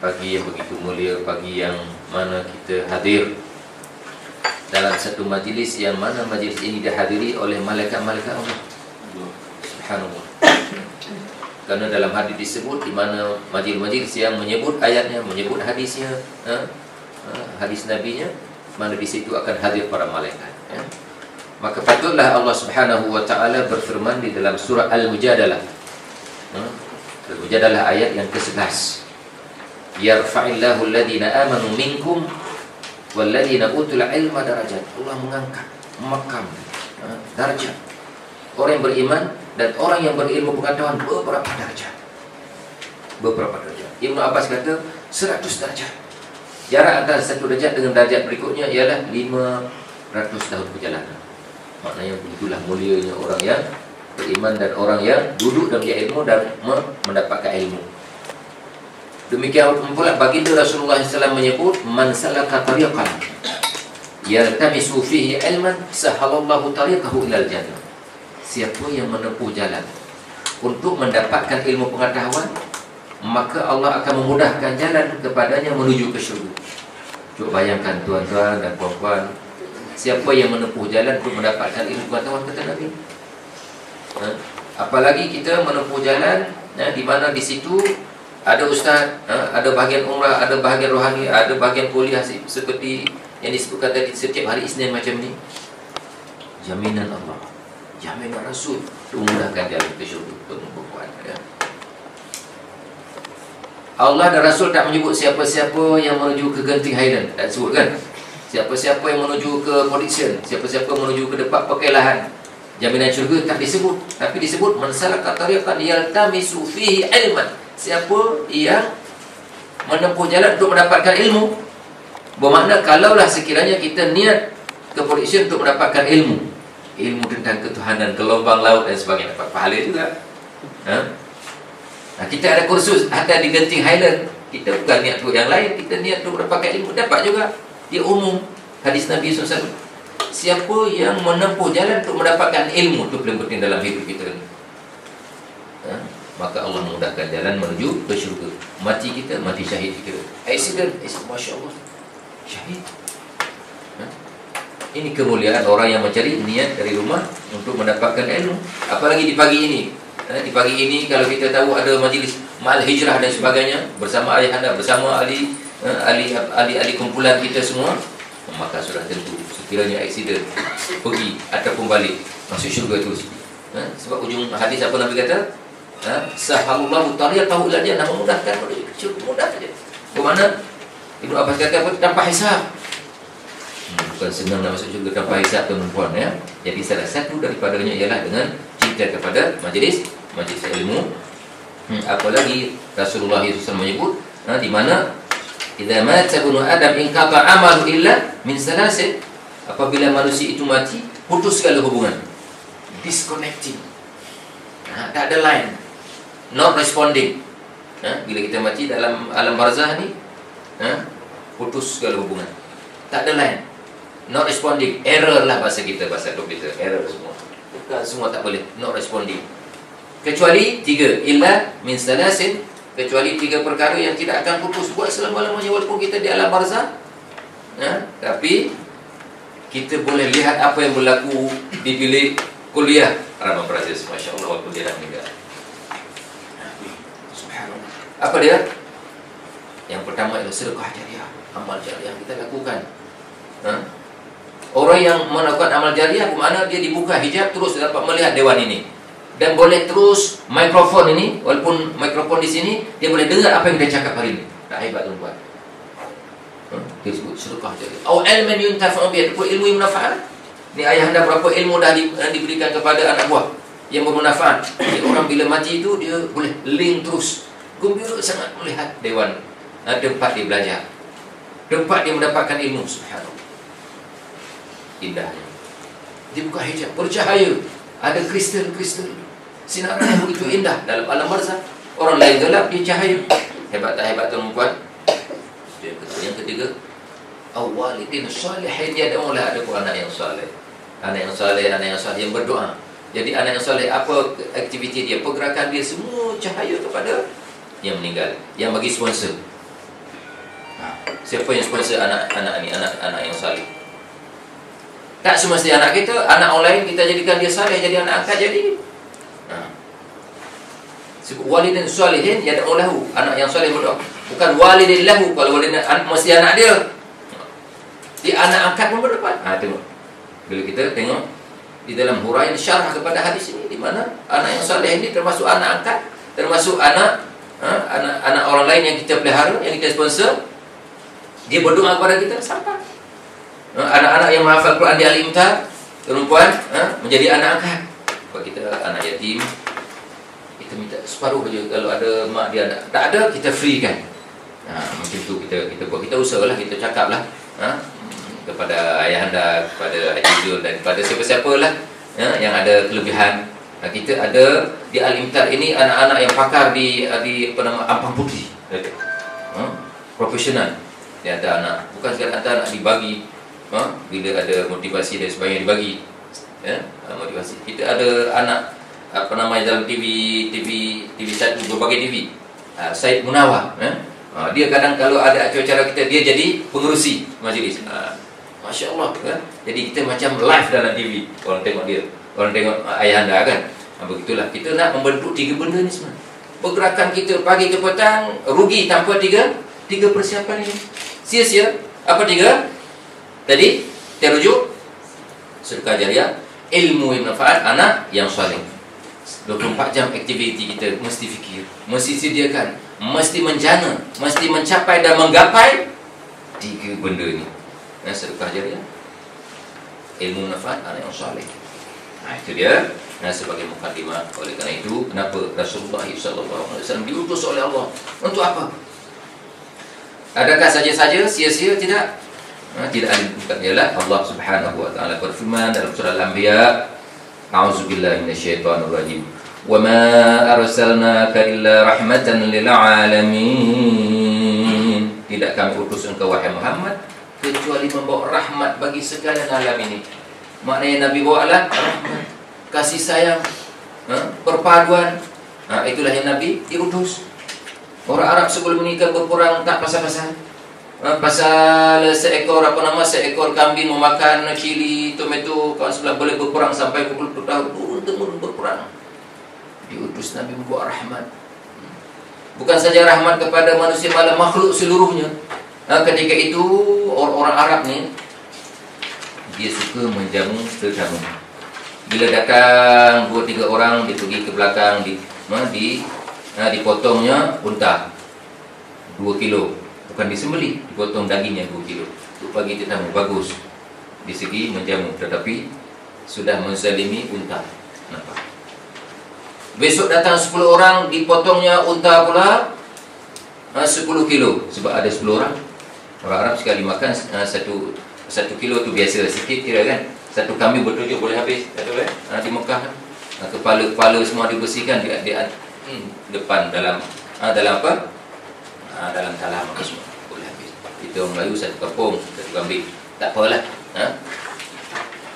pagi yang begitu mulia, pagi yang mana kita hadir dalam satu majlis yang mana majlis ini dihadiri oleh malaikat-malaikat Allah. Subhanallah. Karena dalam hadis disebut di mana majlis-majlis yang menyebut ayatnya, menyebut hadisnya, hadis nabinya, mana di situ akan hadir para malaikat. Maka patutlah Allah Subhanahu wa taala berfirman di dalam surah Al-Mujadalah. Al-Mujadalah ayat yang ke-11. Yarfa'illahu alladhina amanu minkum walladhina utul ilma darajat. Allah mengangkat makam, darajat orang yang beriman dan orang yang berilmu pengetahuan beberapa darajat. Beberapa darajat. Ibnu Abbas kata 100 darajat. Jarak antara satu darajat dengan darajat berikutnya ialah 500 tahun perjalanan. Maknanya begitulah mulianya orang yang beriman dan orang yang duduk dalam ilmu dan mendapatkan ilmu. Demikian pula baginda Rasulullah SAW menyebut, man salaka tariqan yaltamisu fihi ilman sahalallahu tariqahu ilal jannah. Siapa yang menempuh jalan untuk mendapatkan ilmu pengetahuan, maka Allah akan memudahkan jalan kepadanya menuju ke syurga. Cuba bayangkan tuan-tuan dan puan-puan, siapa yang menempuh jalan untuk mendapatkan ilmu pengetahuan, kata Nabi. Apalagi kita menempuh jalan di mana di situ ada ustaz, ada bahagian umrah, ada bahagian rohani, ada bahagian kuliah seperti yang disebutkan tadi setiap hari Isnin macam ni. Jaminan Allah, jaminan Rasul memudahkan jalan ke syurga perempuan. Allah dan Rasul tak menyebut siapa-siapa yang menuju ke Genting Highland, tak sebut kan? Siapa-siapa yang menuju ke Polisian, siapa-siapa menuju ke depan Pekelahan, jaminan syurga tak disebut. Tapi disebut man salaka tariqan yaltamisu fihi ilman. Siapa yang menempuh jalan untuk mendapatkan ilmu. Bermakna kalaulah sekiranya kita niat ke Polisian untuk mendapatkan ilmu tentang ketuhanan, gelombang laut dan sebagainya, dapat pahala juga. Kita ada kursus ada di Genting Highland, kita bukan niat untuk yang lain, kita niat untuk mendapatkan ilmu, dapat juga. Dia umum. Hadis Nabi SAW, siapa yang menempuh jalan untuk mendapatkan ilmu, itu paling penting dalam hidup kita ni. Maka Allah memudahkan jalan menuju ke syurga. Mati kita, mati syahid kita. Accident, Masya Allah, syahid. Ini kemuliaan orang yang mencari niat dari rumah untuk mendapatkan ilmu. Apalagi di pagi ini. Di pagi ini kalau kita tahu ada majlis Ma'al Hijrah dan sebagainya, bersama ayahanda, bersama ahli kumpulan kita semua, maka sudah tentu sekiranya accident, pergi ataupun balik, masuk syurga terus. Sebab ujung hadis apa Nabi kata? Sahallallahu tariqahu ila jannah, memudahkan menuju ke syurga, mudah saja. Bermakna Ibnu Abbas kata apa? Tanpa hisab. Bukan senang nak masuk syurga tanpa hisab, tuan-tuan ya. Jadi salah satu daripadanya ialah dengan cinta kepada majlis ilmu. Apalagi Rasulullah SAW menyebut di mana idza mata ibnu adam inqata amalu illa min salasin. Apabila manusia itu mati, putus segala hubungan, disconnecting. Tak ada line, not responding. Bila kita mati dalam alam barzah ni, putus segala hubungan, tak ada line, not responding. Error lah bahasa kita, bahasa komputer, error semua. Bukan semua tak boleh, not responding. Kecuali 3, illa min salasin, kecuali 3 perkara yang tidak akan putus buat selama-lamanya walaupun kita di alam barzah. Tapi kita boleh lihat apa yang berlaku di bilik kuliah Rahman Brazil, Masya Allah, walaupun dia dah meninggal. Subhanallah. Apa dia? Yang pertama adalah sedekah jariah, amal jariah kita lakukan. Orang yang melakukan amal jariah, bermakna dia dibuka hijab terus dapat melihat dewan ini. Dan boleh terus mikrofon ini, walaupun mikrofon di sini, dia boleh dengar apa yang dia cakap hari ini. Tak hebat tuan-tuan. Dia sebut sedekah jariah. Au ilman yuntafa'u bihi, ilmu yang bermanfaat. Ni ayahanda berapa ilmu dah diberikan kepada anak buah yang bermanfaat. Jadi orang bila mati itu dia boleh link terus. Gembira sangat melihat dewan, tempat dia belajar, tempat dia mendapatkan ilmu. Subhanallah, indahnya. Dia buka hijab, bercahaya, ada kristal-kristal, sinaran yang begitu indah dalam alam barzah. Orang lain gelap, dia cahaya. Hebat tak hebat tuan-tuan? Yang ketiga, awalidin salihin, dia ada pun anak yang saleh. Anak yang saleh yang berdoa. Jadi anak yang saleh, apa aktiviti dia, pergerakan dia, semua cahaya kepada yang meninggal, yang bagi sponsor. Siapa yang sponsor anak-anak ni, anak-anak yang saleh? Tak semestinya anak kita, anak orang lain kita jadikan dia saleh, jadi anak angkat jadi. Sebut walidin salihin yad'u lahu, anak yang saleh berdoa. Bukan walidin lahu, kalau walidin mesti anak dia. Di anak angkat pun berdepan. Tengok. Bila kita tengok di dalam huraian syarah kepada hadis ini, di mana anak yang saleh ini termasuk anak angkat, termasuk anak orang lain yang kita pelihara, yang kita sponsor. Dia berdoa kepada kita sampai. Anak-anak yang menghafal Quran di Al-Imtar, perempuan menjadi anak angkat. Kalau kita anak yatim, kita minta separuh saja. Kalau ada mak dia tak ada, kita free kan. Macam tu kita buat. Kita usahalah, kita cakaplah kepada ayahanda, kepada Haji Zul dan kepada siapa-siapa lah yang ada kelebihan. Kita ada di Al-Imtar ini anak-anak yang pakar di ampang putih, profesional. Dia ada anak, bukan sekadar anak dibagi, bila ada motivasi dan sebagainya dibagi, motivasi. Kita ada anak dalam TV satu, berbagai TV, Said Munawar. Dia kadang kalau ada acara kita, dia jadi pengerusi majlis. Masya Allah kan? Jadi kita macam live dalam TV. Orang tengok dia, orang tengok ayahanda kan. Begitulah, kita nak membentuk 3 benda ni semua. Pergerakan kita pagi ke petang rugi tanpa tiga persiapan ini. Sia-sia. Apa 3? Tadi terujuk sedekah jariah, ilmu yang manfaat, anak yang soleh. 24 jam aktiviti kita mesti fikir, mesti sediakan, mesti menjana, mesti mencapai dan menggapai 3 benda ni. Sedekah jariah, ilmu manfaat, anak yang soleh. Itu dia. Sebagai mukadimah. Oleh kerana itu, kenapa Rasulullah SAW diutus oleh Allah? Untuk apa? Adakah saja-saja sia-sia? Tidak. Tidak ada. Ialah Allah Subhanahu wa taala berfirman dalam surah Al-Anbiya, A'udzubillahi minasyaitonirrajim. Wa ma arsalnaka illa rahmatan lil alamin. Tidak kami utus engkau wahai Muhammad kecuali membawa rahmat bagi segala alam ini. Maknanya Nabi bawa rahmat, kasih sayang, perpaduan. Itulah yang Nabi diutus. Orang Arab sebelum menikah berperang tak pasal-pasal. Pasal seekor seekor kambing memakan cili, tomato, kawan sebelah boleh berperang sampai pukul tahun turun berperang. Diutus Nabi membawa rahmat. Bukan saja rahmat kepada manusia, malah makhluk seluruhnya. Ketika itu orang Arab ni dia suka menjamu tetamu. Bila datang 2-3 orang, dia pergi ke belakang, dipotongnya unta 2 kilo. Bukan disembelih, dipotong dagingnya 2 kilo. Untuk bagi tetamu, bagus di segi menjamu, tetapi sudah menzalimi unta. Nampak? Besok datang 10 orang, dipotongnya unta pula 10 kilo. Sebab ada 10 orang. Orang Arab sekali makan 1 kilo tu biasa sikit, kira kan. 1 kambing bertujuh boleh habis. Di Mekah kepala-kepala semua dibersihkan di depan dalam apa? Dalam talam apa semua boleh habis. Kita orang Melayu 1 kampung 1 kambing. Tak apalah.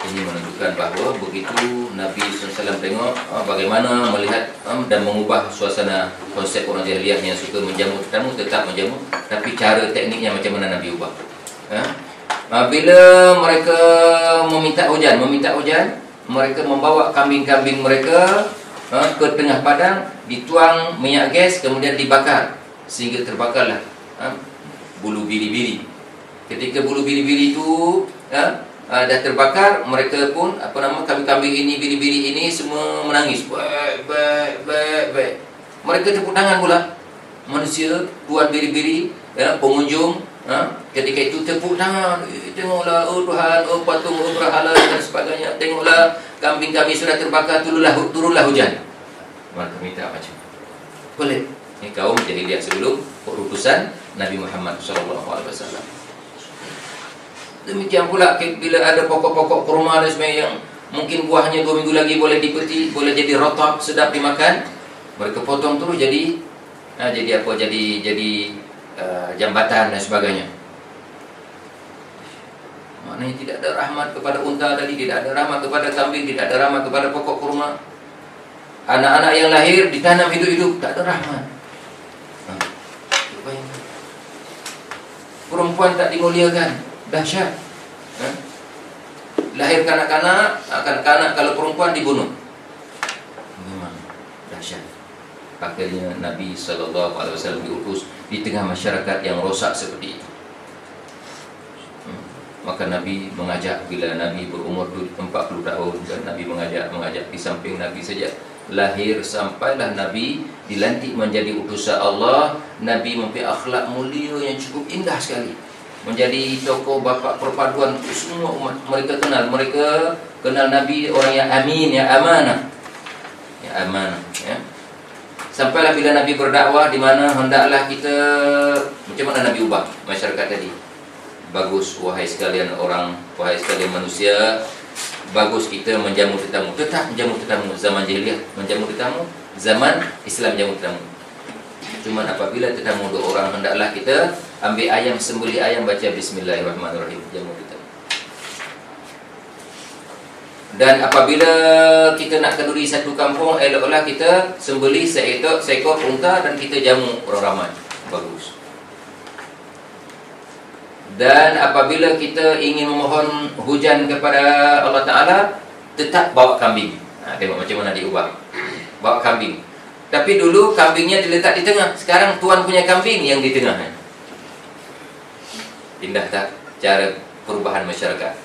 Ini menunjukkan bahawa begitu Nabi SAW tengok bagaimana melihat dan mengubah suasana konsep orang jahiliah yang suka menjamu tetamu, tetap menjamu, tapi cara tekniknya macam mana Nabi ubah. Bila mereka meminta hujan, mereka membawa kambing-kambing mereka ke tengah padang, dituang minyak gas, kemudian dibakar sehingga terbakarlah bulu biri-biri. Ketika bulu biri-biri itu dah terbakar, mereka pun kambing-kambing ini, biri-biri ini semua menangis. Baik. Mereka tepuk tangan pula. Manusia, tuan biri-biri, pengunjung, ketika itu tepuk tangan. Tengoklah, oh Tuhan, oh patung, oh berhala dan sebagainya. Tengoklah, kambing-kambing sudah terbakar, turunlah hujan. Mereka minta macam boleh. Ini kaum jahiliah sebelum utusan Nabi Muhammad SAW. Demikian pula bila ada pokok-pokok kurma dan sebagainya yang mungkin buahnya 2 minggu lagi boleh dipeti, boleh jadi rotab, sedap dimakan, mereka potong terus jadi jambatan dan sebagainya. Maknanya tidak ada rahmat kepada unta tadi, tidak ada rahmat kepada kambing, tidak ada rahmat kepada pokok kurma. Anak-anak yang lahir ditanam hidup-hidup, tak ada rahmat. perempuan tak dimuliakan, dahsyat. Lahir kanak-kanak kalau perempuan dibunuh. Memang dahsyat. Akhirnya Nabi SAW diutus di tengah masyarakat yang rosak seperti itu. Maka Nabi mengajak, bila Nabi berumur 40 tahun, dan Nabi mengajak di samping Nabi sejak lahir sampailah Nabi dilantik menjadi utusan Allah. Nabi mempunyai akhlak mulia yang cukup indah sekali, menjadi tokoh bapa perpaduan untuk semua umat. Mereka kenal Nabi orang yang amin, yang amanah, ya. Sampailah bila Nabi berdakwah, di mana hendaklah kita, macam mana Nabi ubah masyarakat tadi. Bagus wahai sekalian manusia, bagus kita menjamu tetamu. Tetap menjamu tetamu, zaman jahiliyah menjamu tetamu, zaman Islam menjamu tetamu. Cuma apabila tetamu 2 orang, hendaklah kita ambil ayam, sembelih ayam, baca bismillahirrahmanirrahim, jamu tetamu. Dan apabila kita nak kenduri satu kampung, eloklah kita sembelih seekor unta dan kita jamu orang ramai. Bagus. Dan apabila kita ingin memohon hujan kepada Allah Ta'ala, tetap bawa kambing. Tengok macam mana diubah. Bawa kambing. Tapi dulu kambingnya diletak di tengah. Sekarang tuan punya kambing yang di tengah. Indah tak cara perubahan masyarakat?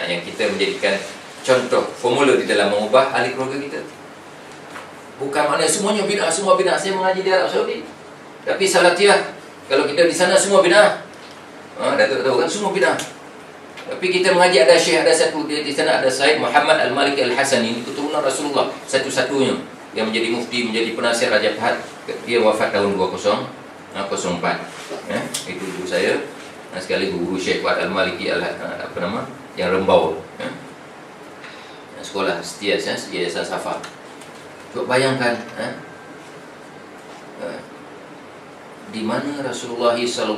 Yang kita menjadikan contoh, formula di dalam mengubah ahli keluarga kita. Bukan maknanya semuanya bid'ah, semua bid'ah. Saya mengaji di Arab Saudi, tapi Salatiyah, kalau kita di sana semua bid'ah. Datuk tahu kan, semua bid'ah. Tapi kita mengaji, ada syekh, ada satu di sana, ada Said Muhammad Al-Malik Al-Hasani, keturunan Rasulullah, satu-satunya yang menjadi mufti, menjadi penasihat Raja Fahad. Dia wafat tahun 2004. Itu guru saya, sekali guru Syekh Fuad Al-Maliki yang Rembau, sekolah Yayasan Safa. Coba bayangkan, di mana Rasulullah SAW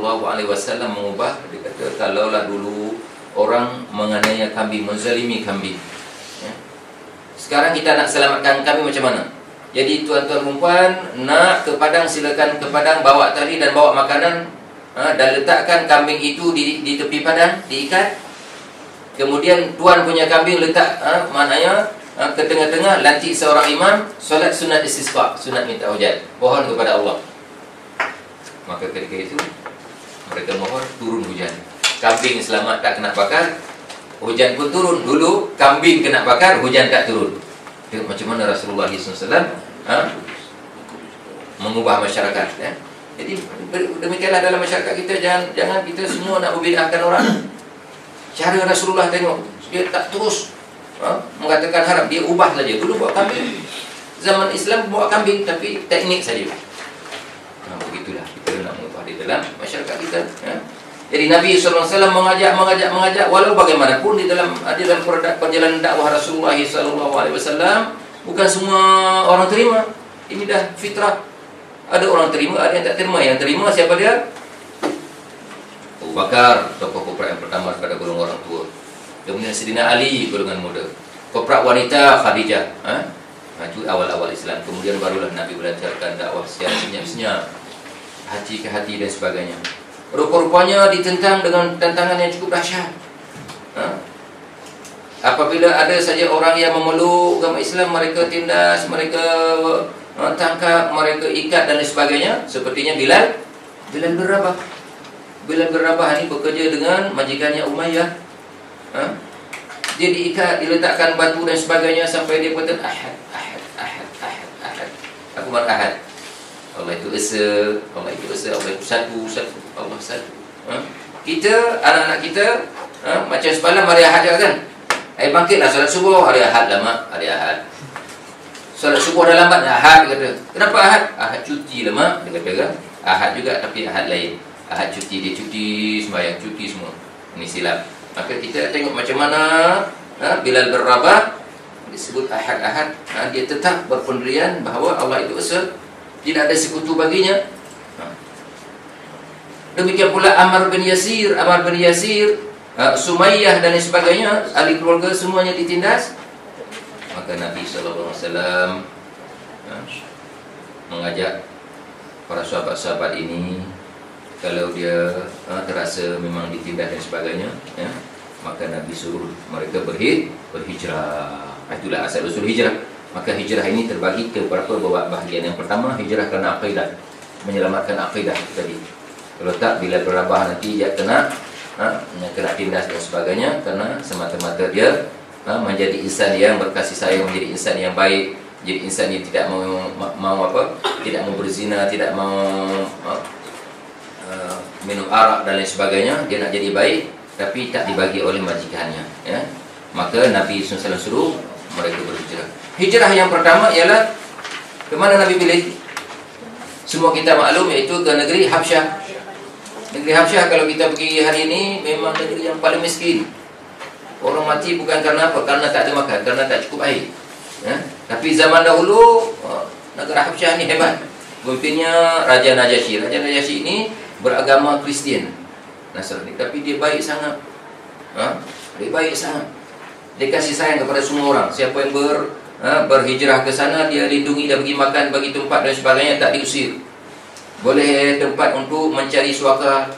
mengubah. Dia kata, kalaulah dulu orang menganiaya kambing, menzalimi kambing, sekarang kita nak selamatkan kambing macam mana? Jadi tuan-tuan perempuan nak ke padang, silakan ke padang, bawa tali dan bawa makanan, dan letakkan kambing itu di tepi padang, diikat. Kemudian tuan punya kambing letak, maknanya ke tengah-tengah, lantik seorang imam, solat sunat istisqa, sunat minta hujan, mohon kepada Allah. Maka ketika itu mereka mohon turun hujan. Kambing selamat, tak kena bakar, hujan pun turun. Dulu kambing kena bakar, hujan tak turun. Tengok macam mana Rasulullah SAW mengubah masyarakat. Jadi demikianlah dalam masyarakat kita. Jangan kita semua nak membid'ahkan orang. Cara Rasulullah, tengok, dia tak terus mengatakan haram, dia ubah saja. Dulu bawa kambing, zaman Islam bawa kambing, tapi teknik saja. Begitulah kita nak mengubah di dalam masyarakat kita. Jadi Nabi SAW mengajak, walau bagaimanapun di dalam perjalanan dakwah Rasulullah SAW, bukan semua orang terima. Ini dah fitrah. Ada orang terima, ada yang tak terima. Yang terima siapa dia? Abu Bakar, tokoh koprak yang pertama pada golongan orang tua. Kemudian Sayyidina Ali, golongan muda. Koprak wanita Khadijah. Itu awal-awal Islam. Kemudian barulah Nabi melancarkan dakwah secara senyap-senyap, hati ke hati dan sebagainya. Rupa-rupanya ditentang dengan tantangan yang cukup dahsyat. Apabila ada saja orang yang memeluk agama Islam, mereka tindas, mereka tangkap, mereka ikat dan sebagainya. Sepertinya Bilal bin Rabah. Bilal bin Rabah ini bekerja dengan majikannya Umayyah. Dia diikat, diletakkan batu dan sebagainya, sampai dia kata Ahad. Aku marah Ahad. Allah itu esa, Allah itu satu, Allah satu. Kita, anak-anak kita, macam semalam hari Ahad kan? Bangkitlah solat subuh, hari Ahad lah mak, hari Ahad. Solat subuh dah lambat, Ahad, dia kata. Kenapa Ahad? Ahad cuti lah mak, dia kata kan? Ahad juga tapi Ahad lain. Ahad cuti, dia cuti, sembahyang cuti semua. Ini silap. Maka kita tengok macam mana Bilal bin Rabah disebut Ahad-Ahad, dia tetap berpendirian bahawa Allah itu esa, tidak ada sekutu baginya. Demikian pula Ammar bin Yasir, Sumayyah dan sebagainya, ahli keluarga semuanya ditindas. Maka Nabi SAW mengajak para sahabat-sahabat ini kalau dia terasa memang ditindas dan sebagainya, ya, maka Nabi suruh mereka berhijrah. Itulah asal usul hijrah. Maka hijrah ini terbagi ke beberapa bahagian. Yang pertama, hijrah kerana akidah, menyelamatkan akidah tadi. Kalau tak, bila berabah nanti dia kena tindas dan sebagainya, kerana semata-mata dia menjadi insan yang berkasih sayang, menjadi insan yang baik, jadi insan yang tidak mau tidak mau berzina, tidak mau minum arak dan lain sebagainya. Dia nak jadi baik, tapi tak dibagi oleh majikannya, ya. Maka Nabi SAW suruh mereka berhijrah. Hijrah yang pertama ialah ke mana Nabi pilih? Semua kita maklum, iaitu ke negeri Habsyah. Negeri Habsyah kalau kita pergi hari ini memang negeri yang paling miskin. Orang mati bukan karena apa? Karena tak ada makan, karena tak cukup air, ya? Tapi zaman dahulu negara Habsyah ni hebat. Pemimpinnya Raja Najasyi. Raja Najasyi ini beragama Kristian, Nasrani, tapi dia baik sangat. Dia baik sangat. Dia kasih sayang kepada semua orang. Siapa yang berhijrah ke sana, dia lindungi, dia bagi makan, bagi tempat dan sebagainya, tak diusir. Boleh tempat untuk mencari suaka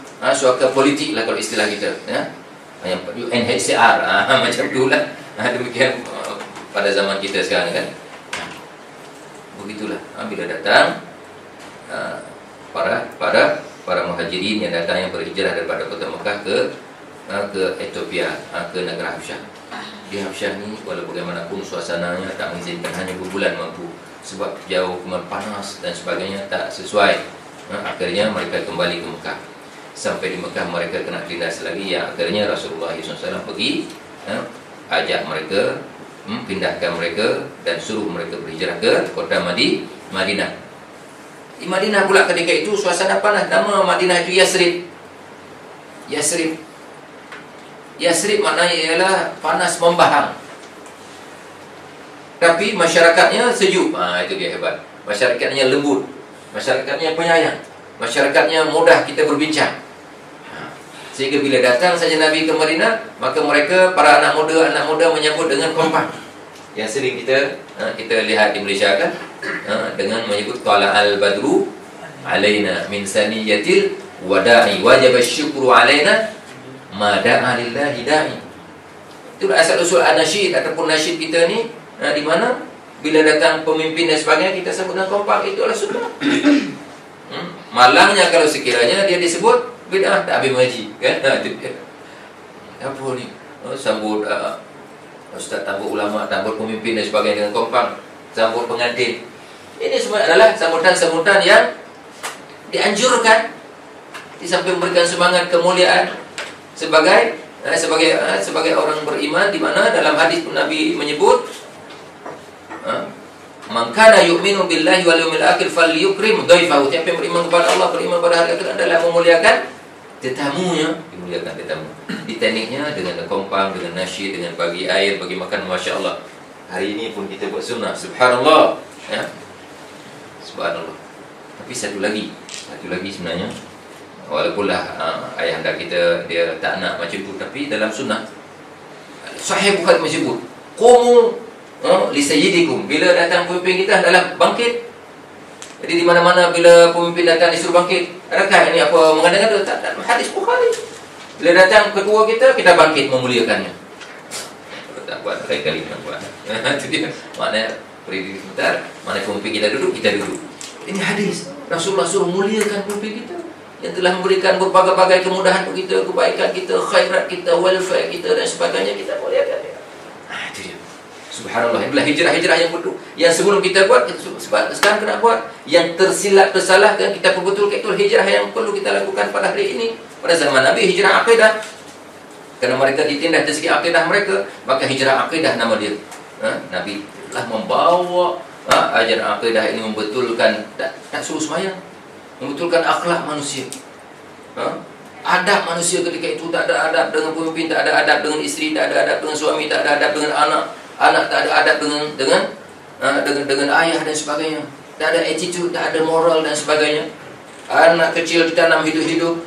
politik lah kalau istilah kita, ya. Yang UNHCR macam itulah. Demikian pada zaman kita sekarang, kan. Begitulah. Bila datang para muhajirin yang datang, yang berhijrah daripada kota Mekah ke Ethiopia, ke negara Habsyah. Di Habsyah ni walau bagaimanapun suasananya tak mengizinkan, hanya berbulan mampu, sebab jauh, kemudian panas dan sebagainya, tak sesuai. Akhirnya mereka kembali ke Mekah. Sampai di Mekah mereka kena tindas lagi, ya. Akhirnya Rasulullah SAW pergi, ajak mereka, pindahkan mereka dan suruh mereka berhijrah ke kota Madinah. Di Madinah pula ketika itu suasana panas. Nama Madinah itu Yasrib maknanya ialah panas membahang, tapi masyarakatnya sejuk. Itu dia hebat. Masyarakatnya lembut, masyarakatnya penyayang, masyarakatnya mudah kita berbincang. Sehingga bila datang saja Nabi ke Madinah, maka mereka, para anak muda menyambut dengan kompak. Yang sering kita lihat di Malaysia, kan, dengan menyebut qala al-badru alaina min saniyatil wada'i wajib syukru alaina ma da'a lillahi da'i. Itulah asal usul an-nasyid ataupun nasyid kita ni, di mana bila datang pemimpin dan sebagainya kita sambut dengan kompak. Itu adalah sunnah. Malangnya kalau sekiranya dia disebut bid'ah, tak habis mengaji, kan. Apa ni? Sambut ustaz, sambut ulama, sambut pemimpin dan sebagainya dengan kompak, sambut pengantin. Ini semua adalah sambutan-sambutan yang dianjurkan, di samping memberikan semangat kemuliaan sebagai orang beriman, di mana dalam hadis pun Nabi menyebut, man kana yu'minu billahi wal yawmil akhir falyukrim dhaifahu. Siapa yang beriman kepada Allah, beriman pada hari akhir, adalah memuliakan tetamunya. Dimuliakan tetamu. Di tekniknya dengan kompang, dengan nasyid, dengan bagi air, bagi makan, Masya Allah. Hari ini pun kita buat sunnah, subhanallah, ya. Subhanallah. Tapi satu lagi sebenarnya, walaupunlah ayahanda kita dia tak nak macam tu, tapi dalam sunnah Sahih Bukhari menyebut qumu li sayyidikum. Bila datang pemimpin kita adalah bangkit. Jadi di mana-mana bila pemimpin datang disuruh bangkit. Adakah ini apa mengandalkan? Tak, hadis Bukhari. Bila datang kedua kita bangkit memuliakannya. Kalau tak buat lain kali nak buat. Itu dia. Maknanya berdiri sebentar, mana pemimpin kita duduk, kita duduk. Ini hadis. Rasulullah suruh muliakan pemimpin kita yang telah memberikan berbagai-bagai kemudahan untuk kita, kebaikan kita, khairat kita, welfare kita dan sebagainya, kita muliakan dia. Itu dia. Subhanallah. Itulah hijrah yang betul. Yang sebelum kita buat, sekarang kena buat. Yang tersilap, tersalahkan, kita perbetulkan. Itu hijrah yang perlu kita lakukan pada hari ini. Pada zaman Nabi, hijrah akidah. Kerana mereka ditindas dari segi akidah mereka, maka hijrah akidah nama dia. Nabi telah membawa ajaran akidah ini, membetulkan, tak suruh semayang, membetulkan akhlak manusia. Adab manusia ketika itu, tak ada adab dengan pemimpin, tak ada adab dengan isteri, tak ada adab dengan suami, tak ada adab dengan anak tak ada adab dengan ayah dan sebagainya, tak ada attitude, tak ada moral dan sebagainya. Anak kecil ditanam hidup-hidup,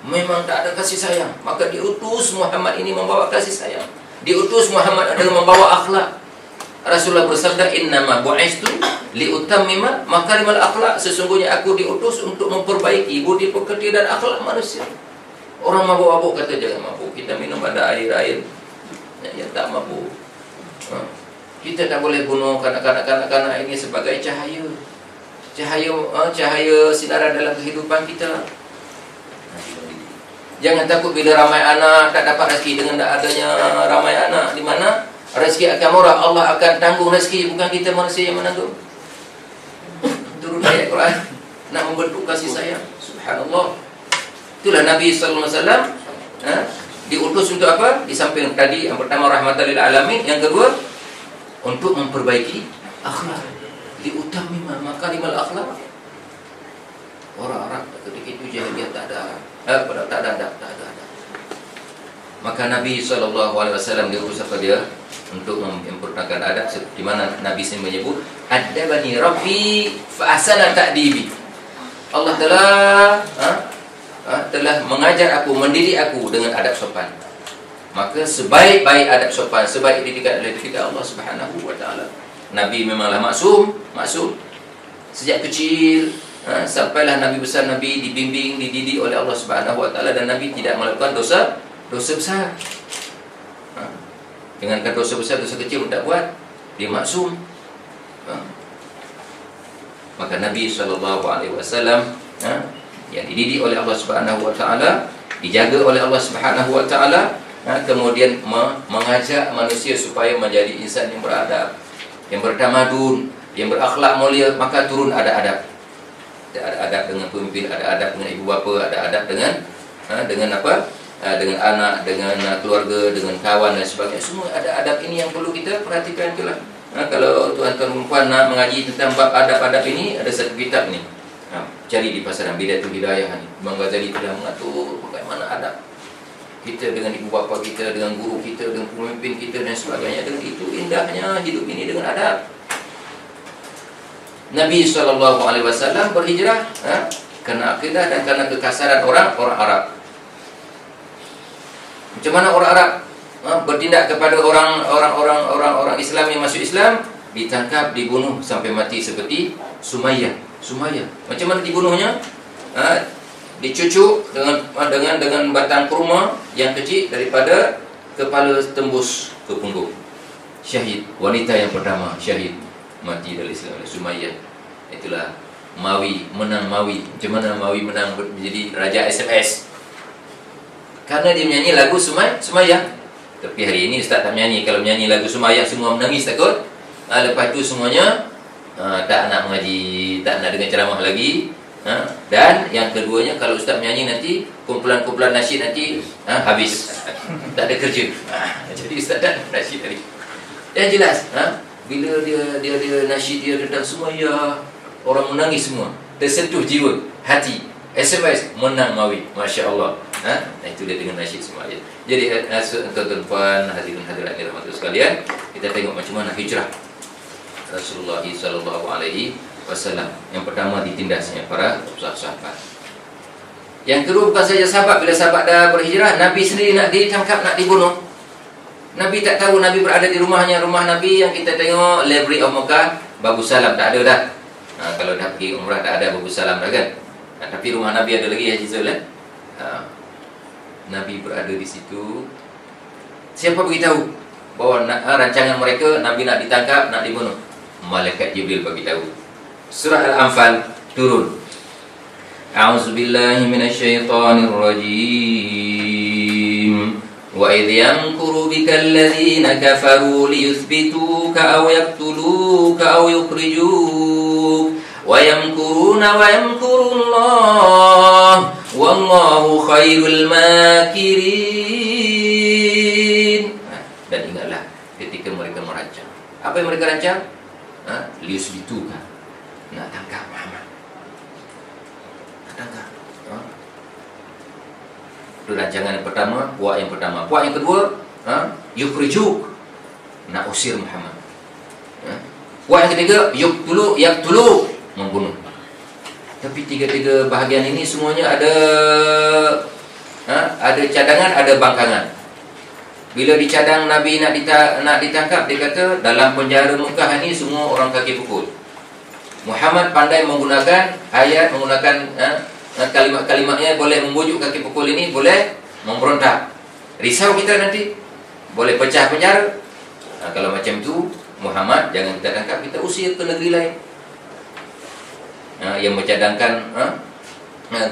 memang tak ada kasih sayang. Maka diutus Muhammad ini membawa kasih sayang, diutus Muhammad dengan membawa akhlak. Rasulullah bersabda, innama bu'istu liutammima makarimal akhlak. Sesungguhnya aku diutus untuk memperbaiki budi pekerti dan akhlak manusia. Orang mabuk-mabuk kata jangan mabuk. Kita minum ada air-air yang tak mabuk. Kita tak boleh bunuh kanak-kanak ini sebagai cahaya. Cahaya sinaran dalam kehidupan kita. Jangan takut bila ramai anak tak dapat rezeki. Dengan tak adanya ramai anak, di mana rezeki akan murah. Allah akan tanggung rezeki. Bukan kita manusia yang menanggung. Turun ayat Quran nak membentuk kasih sayang. Subhanallah. Itulah Nabi SAW diutus untuk apa? Di samping tadi, yang pertama rahmatan lil alamin, yang kedua untuk memperbaiki akhlak. Liutammima makarimal akhlak. Orang Arab ketika itu jahiliyah tak ada adab. Maka Nabi SAW diutus apa dia? Untuk menyempurnakan adab, seperti mana Nabi sendiri menyebut, adabani rabbi fa ahsana ta'dibi. Allah telah mengajar aku, mendidik aku dengan adab sopan. Maka sebaik-baik adab sopan, sebaik didikan oleh kita Allah Subhanahu wa taala. Nabi memanglah maksum sejak kecil, sampailah Nabi besar, Nabi dibimbing, dididik oleh Allah Subhanahu wa taala, dan Nabi tidak melakukan dosa besar. Jangankan dosa besar, dosa kecil pun tak buat. Dia maksum. Maka Nabi SAW yang dididik oleh Allah Subhanahu wa taala, dijaga oleh Allah Subhanahu wa taala, kemudian mengajak manusia supaya menjadi insan yang beradab, yang bertamadun, yang berakhlak mulia. Maka turun ada adab. Ada adab dengan pemimpin, ada adab dengan ibu bapa, ada adab dengan apa? Dengan anak, dengan keluarga, dengan kawan dan sebagainya. Semua ada adab ini yang perlu kita perhatikan. Itulah. Kalau tuan-tuan dan puan nak mengaji tentang bab adab-adab ini, ada satu kitab ni. Cari di pasaran, Bidayatul Hidayah ni. Imam Ghazali telah mengatur bagaimana adab kita dengan ibu bapa kita, dengan guru kita, dengan pemimpin kita dan sebagainya. Dengan itu indahnya hidup ini dengan adab. Nabi SAW berhijrah kerana akidah dan kerana kekasaran orang Arab. Macam mana orang Arab bertindak kepada orang Islam yang masuk Islam? Ditangkap, dibunuh sampai mati, seperti Sumayyah. Macam mana dibunuhnya? Dicucuk dengan batang kurma yang kecil daripada kepala tembus ke punggung. Syahid. Wanita yang pertama syahid, mati dalam Islam, Sumayyah. Itulah menang Mawi. Macam mana Mawi menang menjadi raja SMS? Karena dia menyanyi lagu Sumayyah. Tapi hari ini Ustaz tak menyanyi. Kalau menyanyi lagu Sumayyah semua menangis takut. Lepas tu semuanya tak nak mengaji, tak nak dengar ceramah lagi. Dan yang keduanya, kalau Ustaz menyanyi nanti kumpulan-kumpulan nasyid nanti habis. Tak ada kerja. Jadi Ustaz tak nasyid tadi. Yang jelas, bila dia nasyid dia tentang Sumayyah, orang menangis semua, tersentuh jiwa, hati. SMS menang Mawi, Masya Allah. Nah, itu dia dengan nasyid Sumayyah. Jadi tuan-tuan, hadirin hadirat yang dirahmati sekalian, kita tengok macam mana hijrah Rasulullah SAW. Yang pertama ditindasnya para sahabat. Yang kedua bukan saja sahabat. Bila sahabat dah berhijrah, Nabi sendiri nak ditangkap, nak dibunuh. Nabi tak tahu Nabi berada di rumahnya. Rumah Nabi yang kita tengok Library of Mekah, Babu Salam tak ada dah. Kalau dah pergi umrah tak ada Babu Salam dah kan. Tapi rumah Nabi ada lagi, Haji Zul. Nabi berada di situ. Siapa beritahu bahawa rancangan mereka Nabi nak ditangkap, nak dibunuh? Malaikat Jibril bagi tahu. Surah Al-Anfal turun. A'udzubillahi minasyaitonirrajim. Wa idh yamkuru bikal ladzina kafaru liyuthbituka aw yaqtuluka aw yukhrijuk wa yamkuruna wa yamkurullah wallahu khairul makirin. Dan ingatlah ketika mereka merancang. Apa yang mereka rancang? Liyuthbituka, nak tangkap Muhammad. Tangkap. Itu rancangan yang pertama, puak yang pertama. Puak yang kedua, yukhrijuk, nak usir Muhammad. Puak yang ketiga, yaqtulu, membunuh. Tapi tiga-tiga bahagian ini semuanya ada cadangan, ada bangkangan. Bila dicadang Nabi nak ditangkap, dia kata dalam penjara Mekah ni semua orang kaki pukul. Muhammad pandai menggunakan ayat, menggunakan kalimat-kalimatnya, boleh membujuk kaki pukul ini, boleh memberontak. Risau kita nanti, boleh pecah penjara. Kalau macam tu, Muhammad jangan kita tangkap, kita usir ke negeri lain. Yang mencadangkan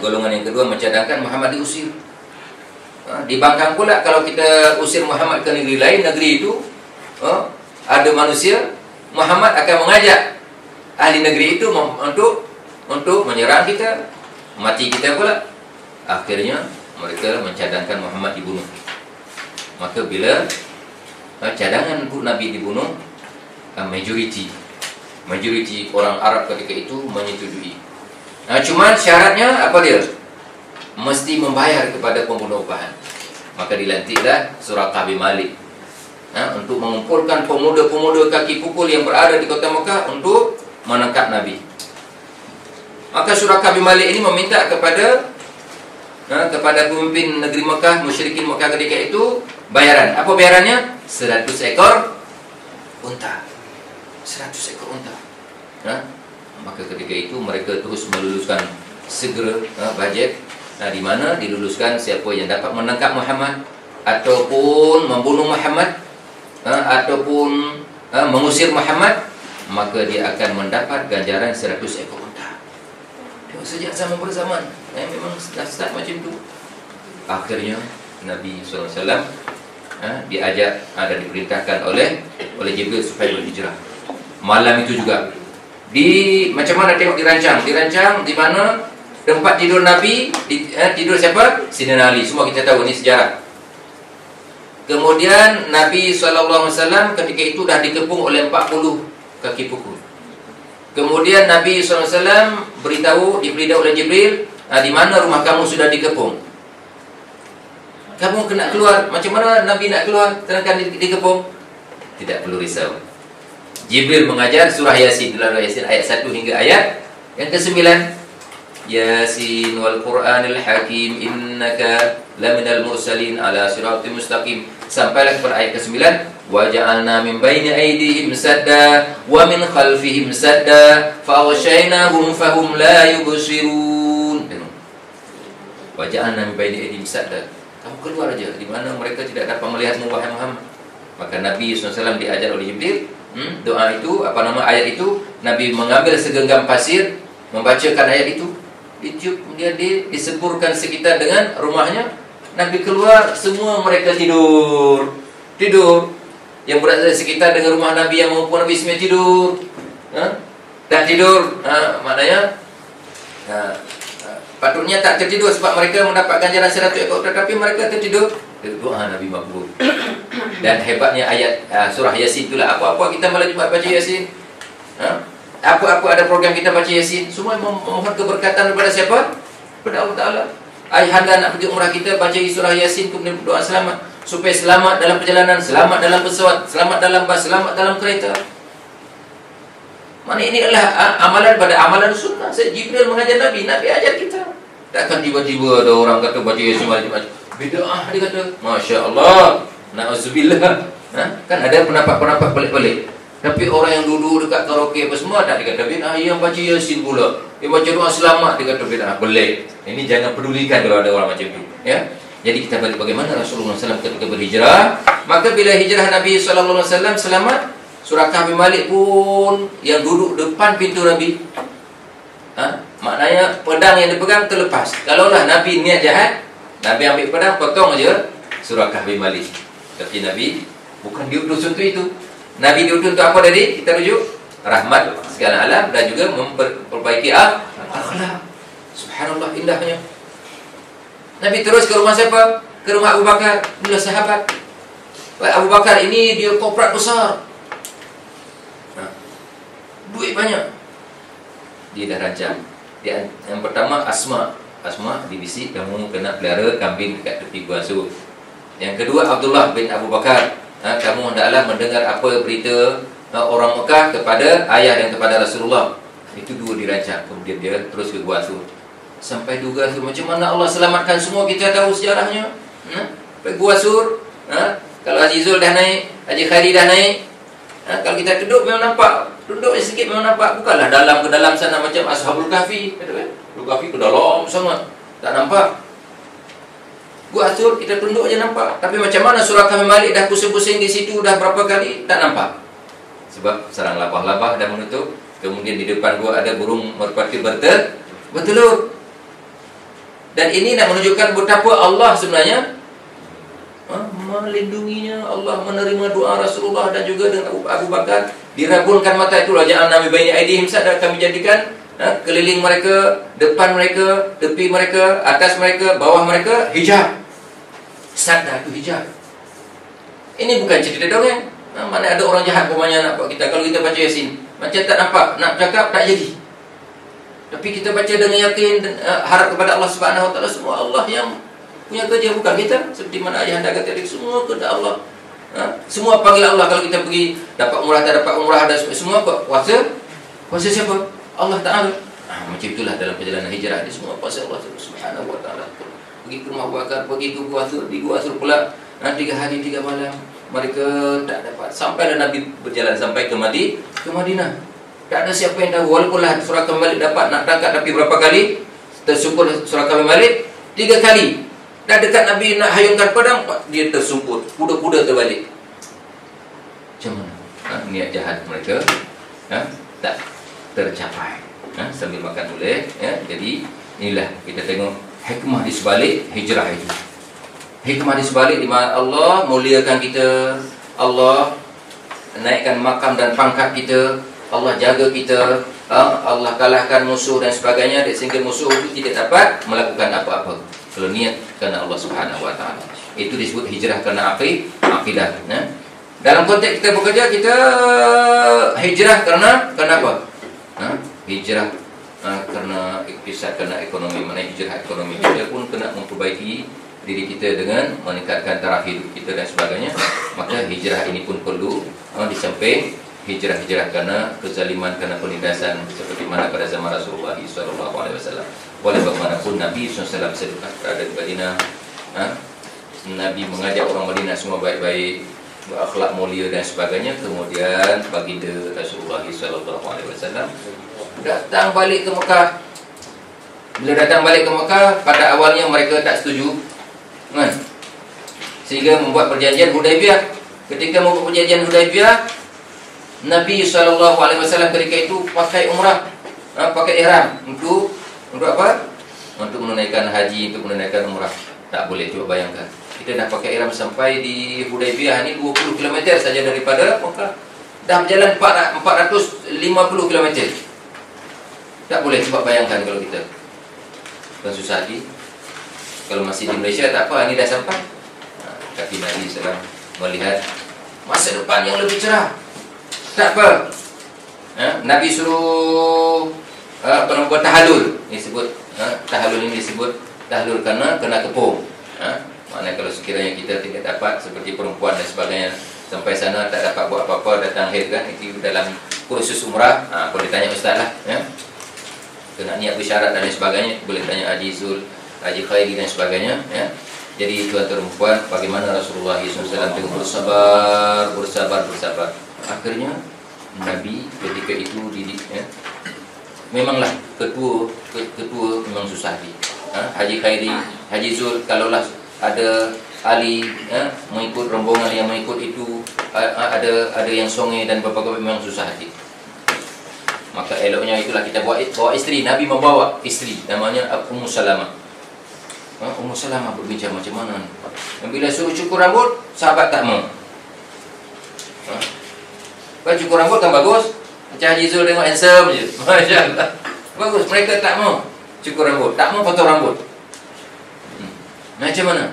golongan yang kedua mencadangkan Muhammad diusir. Dibangkang pula kalau kita usir Muhammad ke negeri lain, negeri itu ada manusia, Muhammad akan mengajak ahli negeri itu untuk menyerang kita, mati kita pula. Akhirnya mereka mencadangkan Muhammad dibunuh. Maka bila cadangan untuk Nabi dibunuh, majoriti orang Arab ketika itu menyetujui. Cuman syaratnya apa dia? Mesti membayar kepada pembunuh upahan. Maka dilantiklah Suraqah bin Malik untuk mengumpulkan pemuda-pemuda kaki pukul yang berada di kota Mekah untuk menangkap Nabi. Maka Suraqah bin Malik ini meminta kepada pemimpin negeri Mekah, musyrikin Mekah ketika itu bayaran. Apa bayarannya? 100 ekor unta. 100 ekor unta. Maka ketika itu mereka terus meluluskan segera bajet. Di mana diluluskan siapa yang dapat menangkap Muhammad ataupun membunuh Muhammad ataupun mengusir Muhammad, maka dia akan mendapat ganjaran 100 ekor unta. Sejak zaman berzaman memang dah start macam tu. Akhirnya Nabi SAW diajak, ada diperintahkan oleh Jibril supaya berhijrah. Malam itu juga macam mana tengok dirancang di mana tempat tidur Nabi, tidur siapa? Sayyidina Ali. Semua kita tahu, ini sejarah. Kemudian Nabi SAW ketika itu dah dikepung oleh 40 kaki pukul. Kemudian Nabi SAW diberitahu oleh Jibril, di mana rumah kamu sudah dikepung. Kamu kena keluar. Macam mana Nabi nak keluar sedangkan dikepung? Tidak perlu risau. Jibril mengajar surah Yasin, dalam surah Yasin ayat 1 hingga ayat yang ke-9. Yasin wal Qur'anil Hakim innaka laminal mursalin ala siratim mustaqim. Sampailah kepada ayat ke-9, wa ja'alna min baini aydihim sadda wa min khalfihim sadda fa aghshaynahum fahum la yubsirun. Wa ja'alna min baini aydihim sadda. Kamu keluar aja di mana mereka tidak dapat melihatmu wahai Muhammad. Maka Nabi SAW diajar oleh Jibril doa itu, ayat itu. Nabi mengambil segenggam pasir, membacakan ayat itu. Kemudian diseburkan sekitar dengan rumahnya. Nabi keluar, semua mereka tidur. Yang berada di sekitar dengan rumah Nabi yang mengumpul Nabi semua tidur. Dan tidur, maknanya patutnya tak tertidur sebab mereka mendapat ganjaran 100 ekor, tetapi mereka tertidur. Doa Nabi makbul. Dan hebatnya ayat surah Yasin itulah. Apa-apa kita malam Jumaat baca Yasin, apa-apa ada program kita baca Yasin, semua memohon keberkatan kepada siapa? Kepada Allah Ta'ala. Ayahanda nak pergi umrah, kita baca surah Yasin, kemudian berdoa selamat, supaya selamat dalam perjalanan, selamat dalam pesawat, selamat dalam bas, selamat dalam kereta. Mana ini adalah amalan pada amalan sunnah. Jibril mengajar Nabi ajar kita. Takkan tiba-tiba ada orang kata baca Yasin macam-macam, bid'ah dia kata. Masya Allah, na'udzubillah. Kan ada pendapat-pendapat pelik-pelik. Tapi orang yang duduk dekat karaoke apa semua tak dikata bid'ah, yang baca Yasin pula, dia baca doa selamat dikata bid'ah. Pelik. Ini jangan pedulikan kalau ada orang macam itu, ya. Jadi kita balik bagaimana Rasulullah SAW ketika berhijrah. Maka bila hijrah Nabi SAW selamat, Suraqah bin Malik pun yang duduk depan pintu Nabi, maknanya pedang yang dipegang terlepas. Kalaulah Nabi niat jahat, Nabi ambil pedang, potong aja Suraqah bin Malik. Tapi Nabi bukan diutus untuk itu. Nabi diutus untuk apa tadi? Kita rujuk rahmat segala alam dan juga memperbaiki akhlak. Subhanallah, indahnya. Nabi terus ke rumah siapa? Ke rumah Abu Bakar, mula sahabat. Abu Bakar ini dia korporat besar, duit banyak. Dia dah rancang. Yang pertama Asma dibisik, kamu kena pelihara kambing dekat tepi gua Sur. Yang kedua Abdullah bin Abu Bakar, kamu hendaklah mendengar apa berita orang Mekah kepada ayah dan kepada Rasulullah. Itu dua dirancang. Kemudian dia terus ke Gua Sur. Sampai Gua Sur, macam mana Allah selamatkan semua, kita tahu sejarahnya. Sampai Gua Sur, Kalau Haji Zul dah naik, Haji Khairi dah naik, kalau kita duduk memang nampak, duduk sikit memang nampak. Bukanlah dalam ke dalam sana macam Ashabul Kahfi, kata kan? Ashabul Kahfi ke dalam sangat, tak nampak. Gua Athur kita tunduk je nampak. Tapi macam mana surah Kahfi Malik dah pusing-pusing di situ dah berapa kali, tak nampak. Sebab sarang labah-labah dah menutup. Kemudian di depan gua ada burung merpati bertelur. Dan ini nak menunjukkan betapa Allah sebenarnya melindunginya. Allah menerima doa Rasulullah dan juga dengan Abu Bakar. Dirabunkan mata itu, Ja'alna min baini aydihim sadda, kami jadikan keliling mereka, depan mereka, tepi mereka, atas mereka, bawah mereka hijab. Sadda itu hijab. Ini bukan cerita dongeng. Mana ada orang jahat pemanya nak buat kita. Kalau kita baca Yasin, macam tak nampak, nak cakap tak jadi. Tapi kita baca dengan yakin, harap kepada Allah Subhanahu Wa Taala. Semua Allah yang punya kerja, bukan kita. Seperti mana ayah anda kata tadi, semua kepada Allah. Semua panggil Allah. Kalau kita pergi dapat umrah, tak dapat umrah, ada semua kuasa siapa? Allah Ta'ala. Macam itulah dalam perjalanan hijrah ini, semua kuasa Allah Subhanahu Wa Taala. Pergi ke rumah Abu Bakar, pergi ke Gua Thur, di Gua Thur pula 3 hari 3 malam mereka tak dapat. Sampailah Nabi berjalan sampai ke Madinah. Tak ada siapa yang tahu. Walaupun lah surah Kahfi Malik dapat nak tangkap, tapi berapa kali tersungkur surah Kahfi Malik? 3 kali. Dah dekat Nabi nak hayungkan pedang, dia tersungkur, kuda-kuda terbalik. Macam mana? Niat jahat mereka tak tercapai. Sambil makan boleh. Jadi inilah kita tengok hikmah di sebalik hijrah itu. Hikmah di sebalik di mana Allah muliakan kita, Allah naikkan makam dan pangkat kita, Allah jaga kita, Allah kalahkan musuh dan sebagainya, sehingga musuh itu tidak dapat melakukan apa-apa kalau niat kerana Allah Subhanahu Wa Taala. Itu disebut hijrah kerana akidah. Dalam konteks kita bekerja, kita hijrah kerana apa? Hijrah kerana iktisad, kerana ekonomi. Mana hijrah ekonomi, kita pun kena memperbaiki diri kita dengan meningkatkan taraf hidup kita dan sebagainya. Maka hijrah ini pun perlu di samping hijrah kerana kezaliman, kerana penindasan seperti mana pada zaman Rasulullah SAW. Walau bagaimanapun Nabi SAW berada di Madinah, Nabi mengajak orang Madinah semua baik-baik, berakhlak mulia dan sebagainya. Kemudian baginda Rasulullah SAW datang balik ke Mekah. Bila datang balik ke Mekah, pada awalnya mereka tak setuju, sehingga membuat perjanjian Hudaibiyah. Ketika membuat perjanjian Hudaibiyah, Nabi SAW ketika itu pakai umrah, pakai ihram untuk apa? Untuk menunaikan haji, untuk menunaikan umrah. Tak boleh, coba bayangkan. Kita dah pakai ihram sampai di Hudaibiyah ni 20 km saja daripada Mekah. Dah berjalan 450 km. Tak boleh, coba bayangkan kalau kita. Bukan susah hati. Kalau masih di Malaysia tak apa, ni dah sampai. Tapi Nabi SAW melihat masa depan yang lebih cerah. Tak apa. Nabi suruh buat tahalul. Ini disebut tahalul, ini disebut tahalul kerana kena kepung. Maknanya kalau sekiranya kita tidak dapat seperti perempuan dan sebagainya, sampai sana tak dapat buat apa-apa, datang haid kan, itu dalam kursus umrah, boleh tanya ustaz lah, kena niat bersyarat dan sebagainya, boleh tanya Haji Zul, Haji Khairi dan sebagainya. Jadi tuan-tuan dan puan, bagaimana Rasulullah SAW dengan bersabar. Akhirnya Nabi ketika itu didik, memanglah ketua memang susah di. Haji Khairi, Haji Zul, kalaulah ada ahli mengikut rombongan yang mengikut itu, ada yang songai dan bapak-bapak, memang susah hati. Maka eloknya itulah kita bawa isteri. Nabi membawa isteri, namanya Ummu Salamah. Ummu Salamah berbincang macam mana. Bila suruh cukur rambut, sahabat tak mau. Kalau cukur rambut kan bagus, macam Haji Zul tengok handsome je, Masya Allah, bagus. Mereka tak mau cukur rambut, tak mau potong rambut. Macam mana?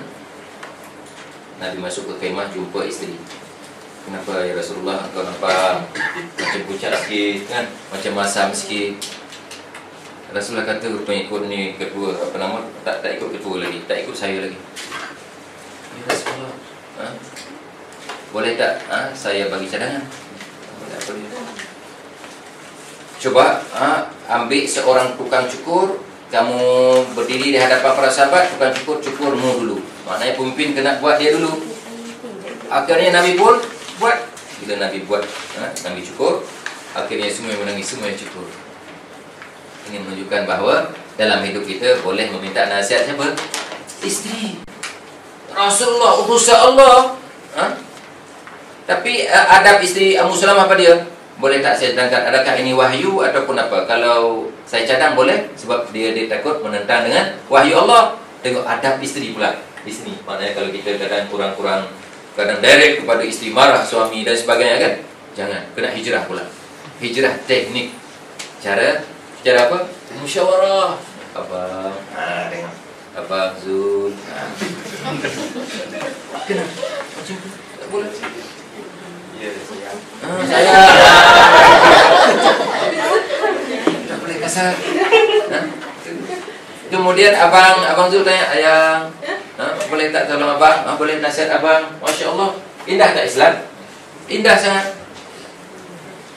Nabi masuk ke kemah, jumpa isteri. Kenapa ya Rasulullah, engkau nampak macam pucat sikit kan, macam masam sikit. Rasulullah kata, pengikut ni ketua, apa nama, tak ikut ketua lagi, tak ikut saya lagi. Ya Rasulullah, boleh tak saya bagi cadangan? Coba ambil seorang tukang cukur, kamu berdiri di hadapan para sahabat, tukang cukurmu dulu. Maknanya pemimpin kena buat dia dulu. Akhirnya Nabi pun buat. Bila Nabi buat, Nabi cukur, akhirnya semua yang menangis, semua yang cukur. Ini menunjukkan bahawa dalam hidup kita boleh meminta nasihat siapa? Isteri. Rasulullah, utusan Allah. Tapi adab isteri Ummu Salamah apa dia? Boleh tak saya terangkan, adakah ini wahyu ataupun apa? Kalau saya cadang boleh, sebab dia takut menentang dengan wahyu Allah. Tengok adab isteri pula di sini. Maknanya kalau kita kadang kurang-kurang, kadang direct kepada isteri, marah suami dan sebagainya kan, jangan, kena hijrah pula. Hijrah teknik. Cara apa? Musyawarah. Abang, tengok. Abang Zul. Kena. Macam tu. Tak boleh. Ya, saya. Tak boleh kasar. Kemudian Abang Zul tanya, ayang, boleh tak tolong abang? Boleh nasihat abang? Masya Allah, indah tak Islam? Indah sangat.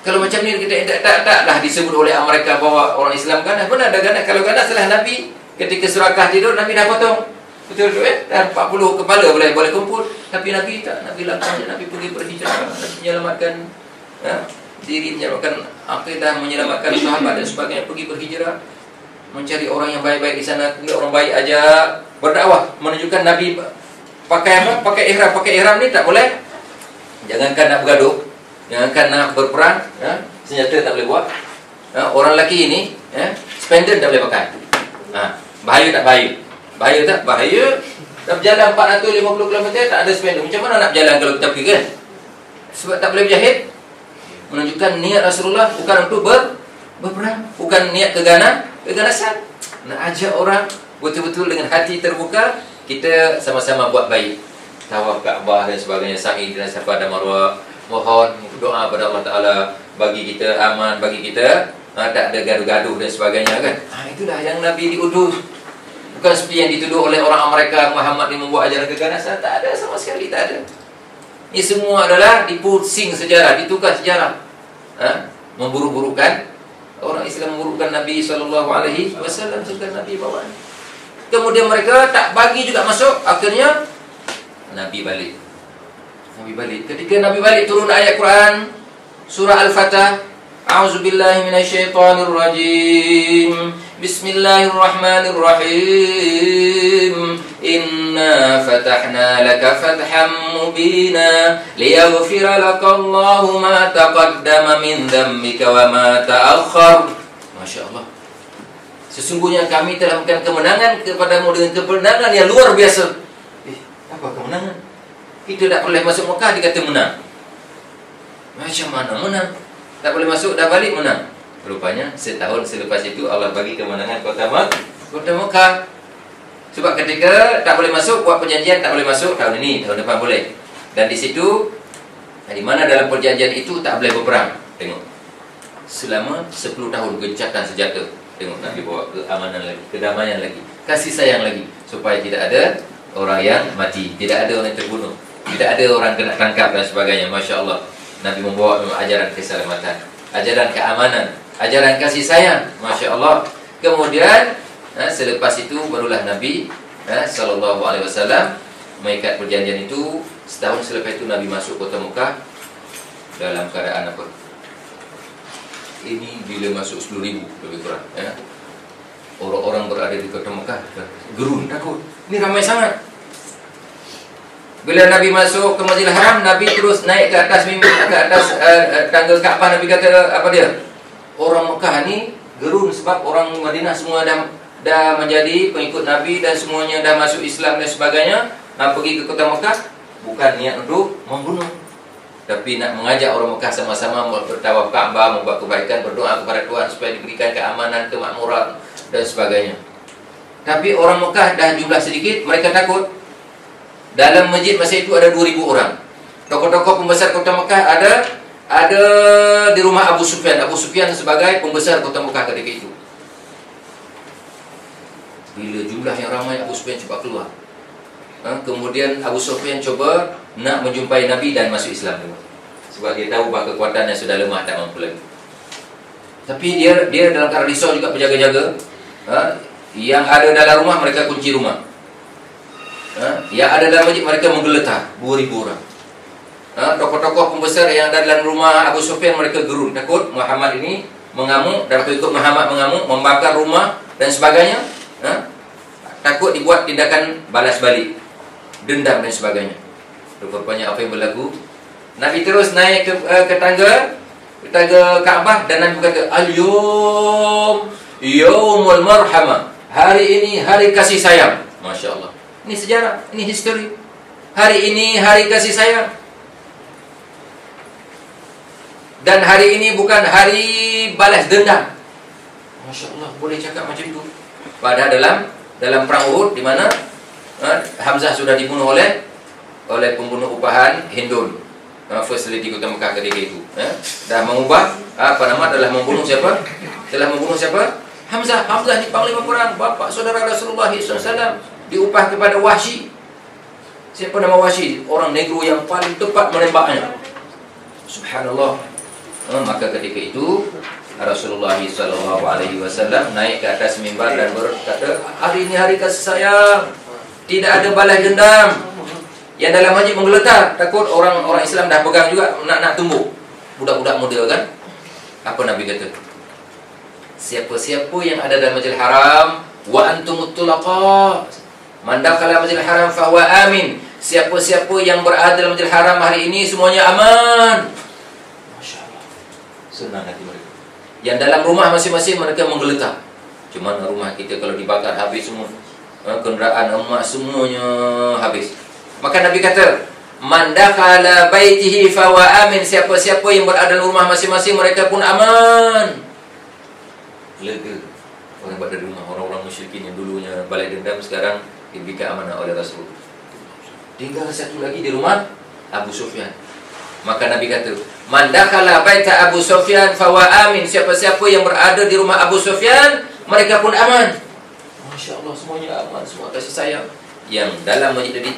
Kalau macam ni kita taklah disebut oleh mereka bahawa orang Islam ganas. Benar dah ganas. Kalau ganas salah Nabi ketika Surakah tidur, Nabi dah potong. Betul tu dah 40 kepala boleh kumpul. Tapi Nabi tak. Nabi lakukan, Nabi pergi berhijrah, menyelamatkan diri, menyelamatkan akidah, menyelamatkan sahabat dan sebagainya, pergi berhijrah, mencari orang yang baik-baik di sana. Kemudian orang baik aja berdakwah, menunjukkan Nabi pakai apa? Pakai ihram ni tak boleh. Jangankan nak bergaduh, jangankan nak berperang, senjata tak boleh buat. Orang lelaki ini, spender tak boleh pakai. Bahaya tak bahaya? Bahaya tak? Bahaya. Dah berjalan 450 km tak ada spender. Macam mana nak berjalan kalau kita pergi kan? Sebab tak boleh berjahit. Menunjukkan niat Rasulullah bukan untuk berperang, bukan niat keganasan. Nak ajak orang betul-betul dengan hati terbuka, kita sama-sama buat baik. Tawaf Kaabah dan sebagainya, sa'i dan Safa dan Marwah. Mohon doa pada Allah Ta'ala bagi kita aman, bagi kita tak ada gaduh-gaduh dan sebagainya kan. Itulah yang Nabi diutus. Bukan seperti yang dituduh oleh orang Amerika, Muhammad ni membuat ajaran keganasan. Tak ada sama sekali, tak ada. Ini semua adalah dipusing sejarah, ditukar sejarah. Memburuk-burukan orang Islam, memburukkan Nabi SAW juga Nabi bawa. Kemudian mereka tak bagi juga masuk. Akhirnya Nabi balik. Ketika Nabi balik, turun ayat Quran surah Al-Fatah. A'udzubillahi minasyaitonirrajim. Bismillahirrahmanirrahim. Inna fatahna laka fathan mubina liyaghfira lakallahu ma taqaddama min dhanbika wa ma ta'akhkhar. Masya Allah. Sesungguhnya kami telah memberikan kemenangan kepadamu dengan kemenangan yang luar biasa. Apa kemenangan? Kita tak boleh masuk Mekah dikata menang. Macam mana menang? Tak boleh masuk, dah balik menang. Rupanya setahun selepas itu Allah bagi kemenangan kota Mekah. Sebab ketika tak boleh masuk, buat perjanjian tak boleh masuk tahun ini, tahun depan boleh. Dan di situ, di mana dalam perjanjian itu tak boleh berperang. Tengok, selama 10 tahun gencatan senjata. Tengok, nak dibawa keamanan lagi, kedamaian lagi, kasih sayang lagi, supaya tidak ada orang yang mati, tidak ada orang yang terbunuh, tidak ada orang kena tangkap dan sebagainya. Masya Allah, Nabi membawa ajaran keselamatan, ajaran keamanan, ajaran kasih sayang. Masya Allah. Kemudian selepas itu barulah Nabi SAW mengikat perjanjian itu. Setahun selepas itu Nabi masuk kota Mekah dalam keadaan apa? Ini bila masuk 10,000 lebih kurang. Orang-orang berada di kota Mekah gerun, takut. Ini ramai sangat. Bila Nabi masuk ke Masjidil Haram, Nabi terus naik ke atas tangga Kaabah. Nabi kata apa dia? Orang Mekah ni gerun sebab orang Madinah semua dah menjadi pengikut Nabi dan semuanya dah masuk Islam dan sebagainya. Pergi ke kota Mekah bukan niat untuk membunuh, tapi nak mengajak orang Mekah sama-sama bertawaf Kaabah, membuat kebaikan, berdoa kepada Tuhan supaya diberikan keamanan, kemakmuran dan sebagainya. Tapi orang Mekah dah jumlah sedikit, mereka takut. Dalam masjid masa itu ada 2,000 orang. Tokoh-tokoh pembesar kota Mekah ada di rumah Abu Sufyan. Abu Sufyan sebagai pembesar kota Mekah ketika itu. Bila jumlah yang ramai, Abu Sufyan coba keluar. Kemudian Abu Sufyan coba nak menjumpai Nabi dan masuk Islam. Sebab dia tahu bahawa kekuatannya sudah lemah, tak mampu lagi. Tapi dia dalam keadaan risau juga, berjaga-jaga. Yang ada dalam rumah, mereka kunci rumah. Yang ada dalam masjid, mereka menggeletar 2,000 orang. tokoh-tokoh pembesar yang ada dalam rumah Abu Sufyan, mereka gerun, takut Muhammad ini mengamuk, dan ikut Muhammad mengamuk, membakar rumah dan sebagainya. Takut dibuat tindakan balas balik, dendam dan sebagainya. Rupanya apa yang berlaku? Nabi terus naik ke tangga Kaabah, dan Nabi berkata, al-yawm yaumul marhamah. Hari ini hari kasih sayang. Masya Allah. Ini sejarah, ini history. Hari ini hari kasih sayang. Dan hari ini bukan hari balas dendam. Masya Allah, boleh cakap macam itu. Padahal dalam perang Uhud, di mana Hamzah sudah dibunuh oleh pembunuh upahan Hindun, First Lady Kota Mekah ketika itu. Dah mengubah adalah membunuh siapa? Telah membunuh siapa? Hamzah. Hamzah ni panglima perang, bapa saudara Rasulullah SAW, diupah kepada Wahsy. Siapa nama Wahsy? Orang negro yang paling tepat menembaknya. Subhanallah. Maka ketika itu Rasulullah SAW naik ke atas mimbar dan berkata, hari ini hari kasih sayang, tidak ada balas dendam. Yang dalam masjid menggeletar, takut orang Islam dah pegang juga, nak tumbuk budak-budak muda kan. Apa Nabi kata? Siapa-siapa yang ada dalam Masjidil Haram, wa antumut tulaqa, man dakhala Masjidil Haram fahuwa amin. Siapa-siapa yang berada dalam Masjidil Haram hari ini semuanya aman. Senang hati mereka. Yang dalam rumah masing-masing mereka menggeletar. Cuma rumah kita kalau dibakar habis semua, kenderaan emas semuanya habis. Maka Nabi kata, man dakhala baitihi fa wa amin. Siapa-siapa yang berada dalam rumah masing-masing, mereka pun aman. Lega orang berada di rumah. Orang-orang musyrikin yang dulunya balai dendam, sekarang diberikan amanah oleh Rasul. Tinggal satu lagi di rumah Abu Sufyan. Maka Nabi kata, man dakhala baita Abu Sufyan fawa amin. Siapa-siapa yang berada di rumah Abu Sufyan, mereka pun aman. Masya Allah, semuanya aman, semua kasih sayang. Yang dalam masjid tadi,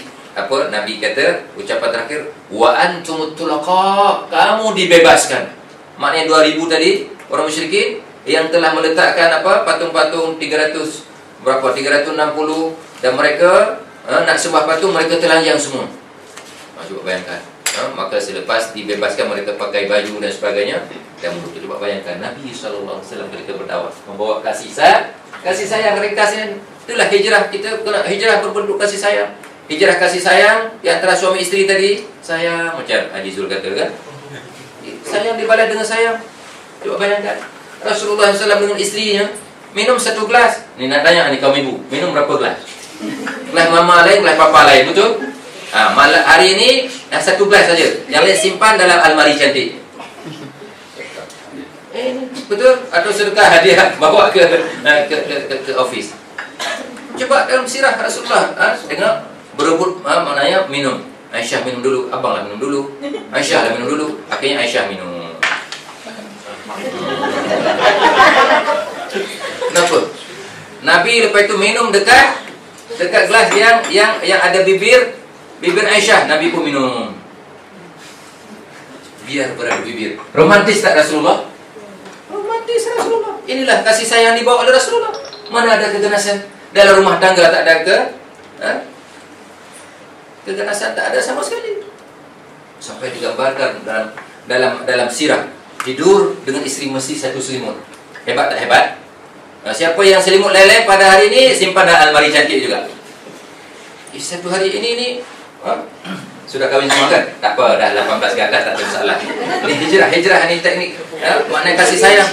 Nabi kata, ucapan terakhir, wa antumut tulaqa, kamu dibebaskan. Maknanya 2000 tadi orang musyrikin yang telah meletakkan patung-patung 360, dan mereka nak sembah patung, mereka telanjang semua. Coba bayangkan. Maka selepas dibebaskan, mereka pakai baju dan sebagainya. Dan coba bayangkan Nabi SAW ketika berdakwah membawa kasih sayang, ringkasnya itulah hijrah. Kita kena hijrah berbentuk kasih sayang. Hijrah kasih sayang di antara suami isteri tadi. Sayang, macam Haji Zul kata kan, sayang dibalas dengan sayang. Coba bayangkan Rasulullah SAW dengan isterinya minum satu gelas. Ni nak tanya ni kaum ibu, minum berapa gelas? Gelas mama lain, gelas papa lain, betul? Hari ini satu gelas saja, yang lain simpan dalam almari cantik. Betul? Atau sedekah hadiah bawa ke office. Coba dalam sirah Rasulullah, dengar berebut maknanya minum. Aisyah minum dulu, abanglah minum dulu, Aisyah lah minum dulu. Akhirnya Aisyah minum. Kenapa? Nabi lepas itu minum dekat gelas yang ada bibir Aisyah. Nabi pun minum. Biar berada bibir. Romantis tak Rasulullah? Romantis Rasulullah. Inilah kasih sayang dibawa oleh Rasulullah. Mana ada keganasan? Dalam rumah tangga tak ada keganasan, tak ada sama sekali. Sampai digambarkan dalam sirah, tidur dengan isteri mesti satu selimut. Hebat tak hebat? Siapa yang selimut leleh pada hari ini, simpan dalam almari cantik juga. Satu hari ini sudah kahwin semua kan? Tak apa, dah 18 ke atas tak ada masalah. Ini hijrah ni teknik makna kasih sayang.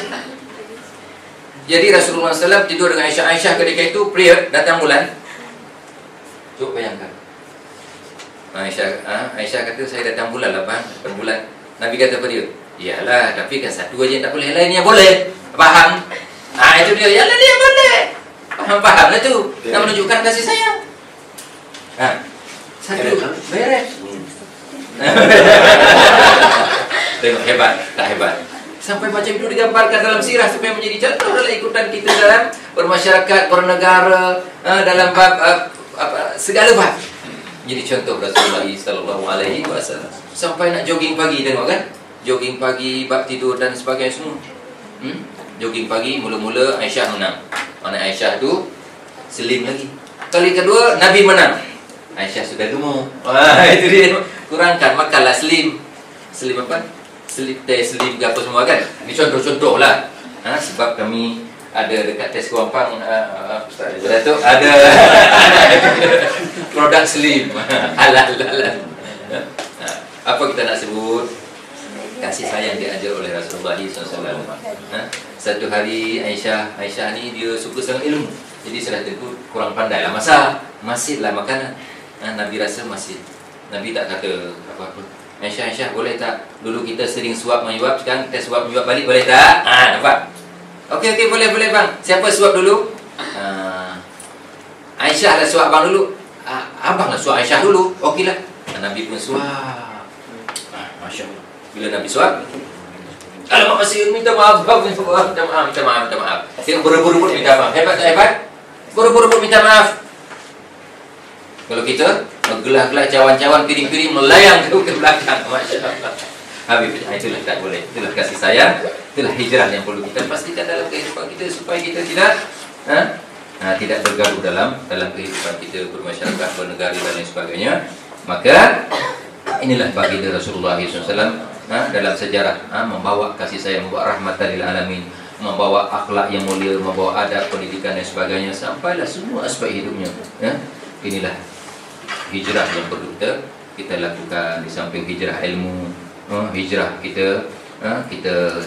Jadi Rasulullah SAW tidur dengan Aisyah ketika itu period datang bulan. Cuba bayangkan. Aisyah kata, saya datang bulan lah bang, bulan. Nabi kata pada dia, iyalah, tapi kan satu aja yang tak boleh, lainnya boleh. Faham? Itu dia, iyalah dia boleh. Faham lah tu. Nak menunjukkan kasih sayang. Satu beres. Tengok hebat, tak hebat. Sampai macam itu digambarkan dalam sirah supaya menjadi contoh dalam ikutan kita dalam bermasyarakat, bernegara, dalam bab segala bab. Jadi contoh Rasulullah SAW. Sampai nak jogging pagi, tengok kan? Jogging pagi, bab tidur dan sebagainya semua. Jogging pagi, mula-mula Aisyah menang. Mana Aisyah tu slim lagi. Kali kedua Nabi menang, Aisyah sudah gemuk. Itu dia. kurangkan, makanlah slim. Slim apa? Slim teh, slim ke apa semua kan. Ini contoh-contoh lah. Sebab kami ada dekat tes Kuampang, Ustaz Datuk ada produk slim halal. Apa kita nak sebut? Kasih sayang diajar oleh Rasulullah SAW. Satu hari Aisyah ni dia suka sangat ilmu. Jadi sudah tentu kurang pandai lah masak, masihlah makanan. Nabi rasa masih. Nabi tak kata apa-apa. Aisyah boleh tak? Dulu kita sering suap menyuap, sekarang kita suap menyuap balik, boleh tak? Nampak? Okey, boleh bang. Siapa suap dulu? Aisyah lah suap abang dulu. Abang lah suap Aisyah dulu. Okeylah. Nabi pun suap. Masya Allah. Bila Nabi suap, alamak masih minta maaf. Tengok buru-buru minta maaf. Hebat tak hebat? Buru-buru minta maaf. Kalau kita gelah-gelah cawan-cawan, piring-piring melayang ke belakang, Masya Allah. Habis, itulah tak boleh. Itulah kasih sayang. Itulah hijrah yang perlu kita pastikan dalam kehidupan kita, supaya kita tidak bergaduh dalam kehidupan kita bermasyarakat, bernegara dan lain sebagainya. Maka inilah baginda Rasulullah SAW dalam sejarah, membawa kasih sayang, membawa rahmatan lil alamin, membawa akhlak yang mulia, membawa adab, pendidikan dan sebagainya, sampailah semua aspek hidupnya. Inilah hijrah yang perlu kita lakukan. Di samping hijrah ilmu, hijrah kita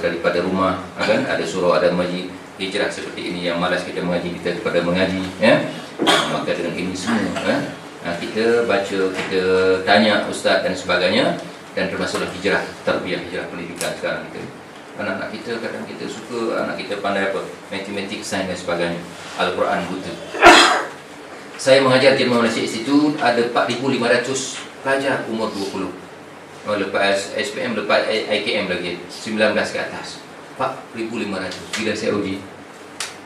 daripada rumah, kan ada surau, ada masjid. Hijrah seperti ini, yang malas kita mengaji, kita kepada mengaji, maka dengan ini semua kita baca, kita tanya ustaz dan sebagainya. Dan termasuklah hijrah tarbiyah, hijrah pendidikan sekarang kita. Anak-anak kita kadang kita suka, anak kita pandai apa? Matematik, sains dan sebagainya. Al-Quran buta. Saya mengajar di Malaysia Institute, ada 4,500 pelajar umur 20. Lepas SPM, lepas IKM lagi 19 ke atas. 4,500. Bila saya uji,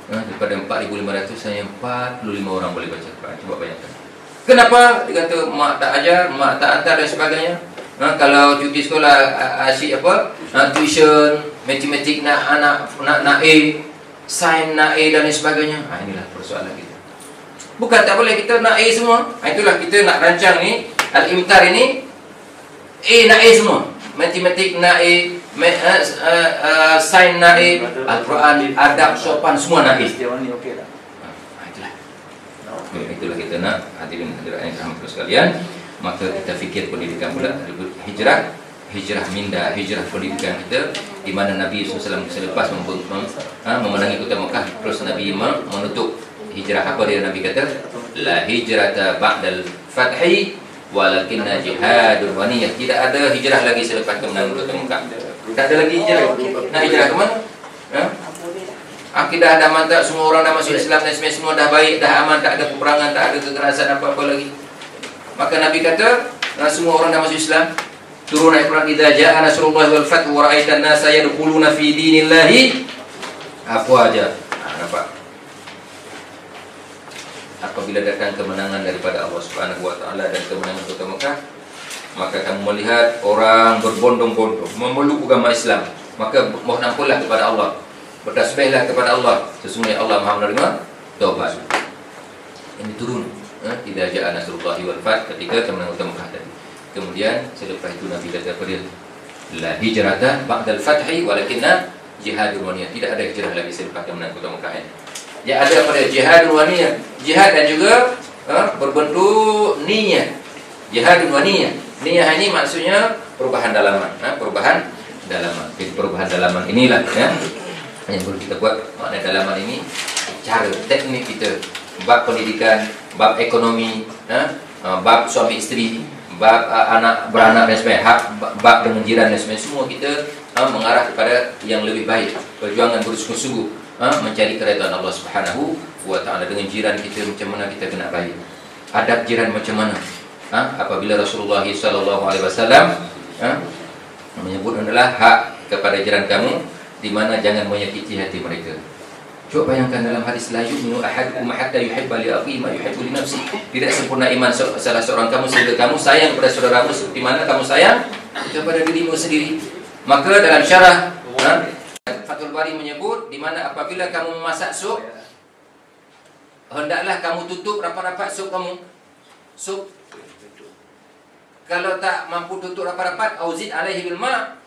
daripada 4,500 saya 45 orang boleh baca Quran. Cuba bayangkan. Kenapa? Dia kata mak tak ajar, mak tak hantar dan sebagainya. Kalau cuti sekolah asyik apa? Tuition, matematik nak A, sains nak A dan lain sebagainya. Inilah persoalan kita. Bukan tak boleh kita nak A semua. Itulah kita nak rancang ni Al-Imtar ini, A nak A semua. Matematik nak A, sains nak A, Al-Quran, adab, sopan semua nak A. Itulah kita nak, hadirin hadirat yang dirahmati sekalian. Maka kita fikir pendidikan pula, hijrah minda, hijrah pendidikan kita, di mana Nabi SAW selepas memenangi kota Mekah, terus Nabi menutup hijrah. Apa dia Nabi kata? La hijrata ba'dal fathi walakinna jihadun wa niyah. Tidak ada hijrah lagi selepas kemenangan kota Mekah. Tak ada lagi hijrah. Nak hijrah ke mana? Akidah dah mantap, semua orang dah masuk Islam dan semua dah baik, dah aman, tak ada peperangan, tak ada kekerasan apa-apa lagi. Maka Nabi kata, semua orang dah masuk Islam. Turun ayat Quran, idza jaa nasrullahi wal fathu wa ra'aitan nasa yadkhuluna fi dinillahi afwaja. Nampak? Apabila datang kemenangan daripada Allah Subhanahu wa taala dan kemenangan kota Mekah, maka kamu melihat orang berbondong-bondong memeluk agama Islam. Maka mohon ampunlah kepada Allah, bertasbihlah kepada Allah, sesungguhnya Allah Maha menerima taubat. Ini turun tidak jaa nasrullahi wal fath, ketika kemenangan kota Mekah tadi. Kemudian selepas itu Nabi kata apa dia? La hijrata ba'dal fathi walakinna jihadun wa niyah. Tidak ada hijrah lagi selepas kemenangan kota Mekah ini. Ya ada pada jihadun wa niyah. Jihad dan juga berbentuk niyah. Jihadun wa niyah. Niyah ini maksudnya perubahan dalaman, perubahan dalaman. Jadi perubahan dalaman inilah yang perlu kita buat. Makna dalaman ini cara, teknik kita, bab pendidikan, bab ekonomi, bab suami isteri, bab anak beranak dan sebagainya, bab dengan jiran dan sebagainya. Semua kita mengarah kepada yang lebih baik. Perjuangan bersungguh-sungguh mencari keridhaan Allah Subhanahu wa taala. Dengan jiran kita, macam mana kita kena baik. Adab jiran macam mana? Apabila Rasulullah SAW menyebut adalah hak kepada jiran kamu, di mana jangan menyakiti hati mereka. Coba bayangkan dalam hadis, la yu'minu ahadukum hatta yuhibba li akhihi ma yuhibbu li nafsi. Tidak sempurna iman salah seorang kamu sehingga kamu sayang kepada saudaramu seperti mana kamu sayang kepada dirimu sendiri. Maka dalam syarah Fathul Bari menyebut, di mana apabila kamu memasak sup, hendaklah kamu tutup rapat-rapat sup kamu. Sup Kalau tak mampu tutup rapat-rapat, auzid alaihi bil ma',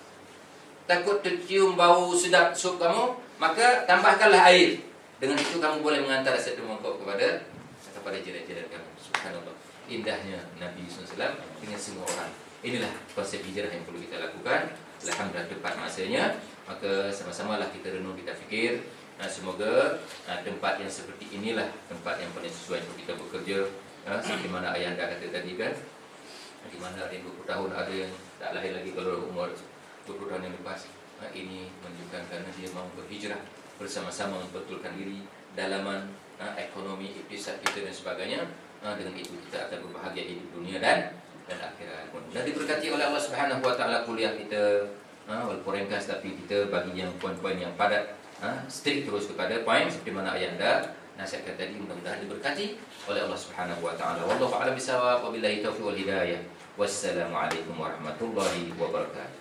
takut tercium bau sedap sup kamu, maka tambahkanlah air. Dengan itu kamu boleh menghantar satu mangkok kepada jiran-jiran kamu. Subhanallah. Indahnya Nabi SAW dengan semua orang. Inilah konsep hijrah yang perlu kita lakukan. Alhamdulillah tepat masanya. Maka sama-samalah kita renung, kita fikir. Semoga tempat yang seperti inilah tempat yang paling sesuai untuk kita bekerja. Seperti mana ayah anda kata tadi kan, di mana ada yang 20 tahun, ada yang tak lahir lagi kalau umur 20 tahun yang lepas. Ini menunjukkan kerana dia mahu berhijrah bersama-sama membetulkan diri dalaman ekonomi, iktisad kita dan sebagainya. Dengan itu kita akan berbahagia hidup dunia dan akhirat pun. Dan diberkati oleh Allah Subhanahu Wa Taala kuliah kita walaupun ringkas, tapi kita bagi yang poin-poin yang padat, strict terus kepada poin seperti mana ayah anda nasihatkan tadi. Mudah-mudahan diberkati oleh Allah Subhanahu Wa Taala. Wallahu a'lam bishawab. Wabillahi taufiq wal hidayah. Wassalamualaikum warahmatullahi wabarakatuh.